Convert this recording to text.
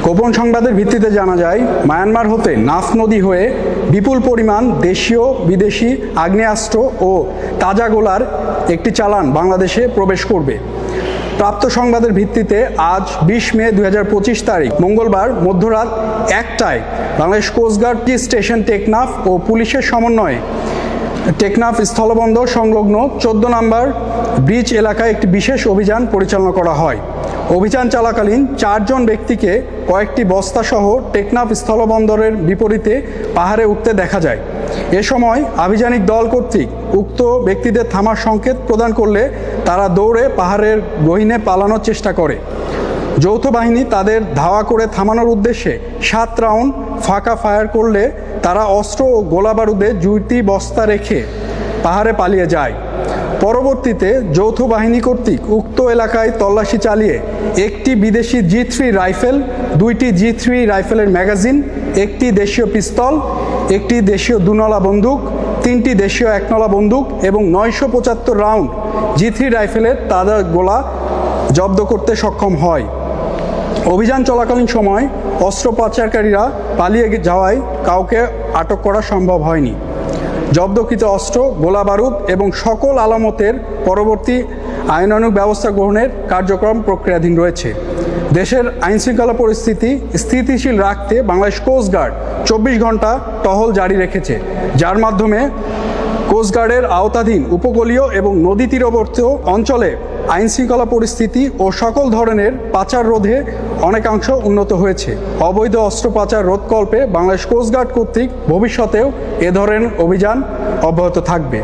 গোপন সংবাদের ভিত্তিতে জানা যায়, মায়ানমার হতে নাফ নদী হয়ে বিপুল পরিমাণ দেশীয় বিদেশি আগ্নেয়াস্ত্র ও তাজা গোলার একটি চালান বাংলাদেশে প্রবেশ করবে। প্রাপ্ত সংবাদের ভিত্তিতে আজ 20 মে 2025 তারিখ মঙ্গলবার মধ্যরাত 1টায় বাংলাদেশ কোস্টগার্ড স্টেশন টেকনাফ ও পুলিশের সমন্বয়ে টেকনাফ স্থলবন্দর সংলগ্ন 14 নম্বর ব্রিজ এলাকায় একটি বিশেষ অভিযান পরিচালনা করা হয়। অভিযান চলাকালীন 4 জন ব্যক্তিকে কয়েকটি বস্তাসহ টেকনাফ স্থলবন্দরের বিপরীতে পাহাড়ে উঠতে দেখা যায়। এ সময় আভিযানিক দল কর্তৃক উক্ত ব্যক্তিদের থামার সংকেত প্রদান করলে তারা দৌড়ে পাহাড়ের গহীনে পালানোর চেষ্টা করে। যৌথ বাহিনী তাদের ধাওয়া করে থামানোর উদ্দেশ্যে 7 রাউন্ড ফাঁকা ফায়ার করলে তারা অস্ত্র ও গোলাবারুদে 2টি বস্তা রেখে পাহাড়ে পালিয়ে যায়। পরবর্তীতে যৌথ বাহিনী কর্তৃক উক্ত এলাকায় তল্লাশি চালিয়ে একটি বিদেশি G3 রাইফেল, 2টি G3 রাইফেলের ম্যাগাজিন, একটি দেশীয় পিস্তল, একটি দেশীয় 2নলা বন্দুক, 3টি দেশীয় 1নলা বন্দুক এবং 975 রাউন্ড G3 রাইফেলের তাজা গোলা জব্দ করতে সক্ষম হয়। অভিযান চলাকালীন সময় অস্ত্র পাচারকারীরা পালিয়ে যাওয়ায় কাউকে আটক করা সম্ভব হয়নি। জব্দকৃত অস্ত্র, গোলাবারুদ এবং সকল আলামতের পরবর্তী আইনানুগ ব্যবস্থা গ্রহণের কার্যক্রম প্রক্রিয়াধীন রয়েছে। দেশের আইনশৃঙ্খলা পরিস্থিতি স্থিতিশীল রাখতে বাংলাদেশ কোস্টগার্ড 24 ঘন্টা টহল জারি রেখেছে, যার মাধ্যমে কোস্টগার্ডের আওতাধীন উপকূলীয় এবং নদী তীরবর্তী অঞ্চলে আইনশৃঙ্খলা পরিস্থিতি ও সকল ধরনের পাচার রোধে অনেকাংশ উন্নত হয়েছে। অবৈধ অস্ত্র পাচার রোধকল্পে বাংলাদেশ কোস্টগার্ড কর্তৃক ভবিষ্যতেও এ ধরনের অভিযান অব্যাহত থাকবে।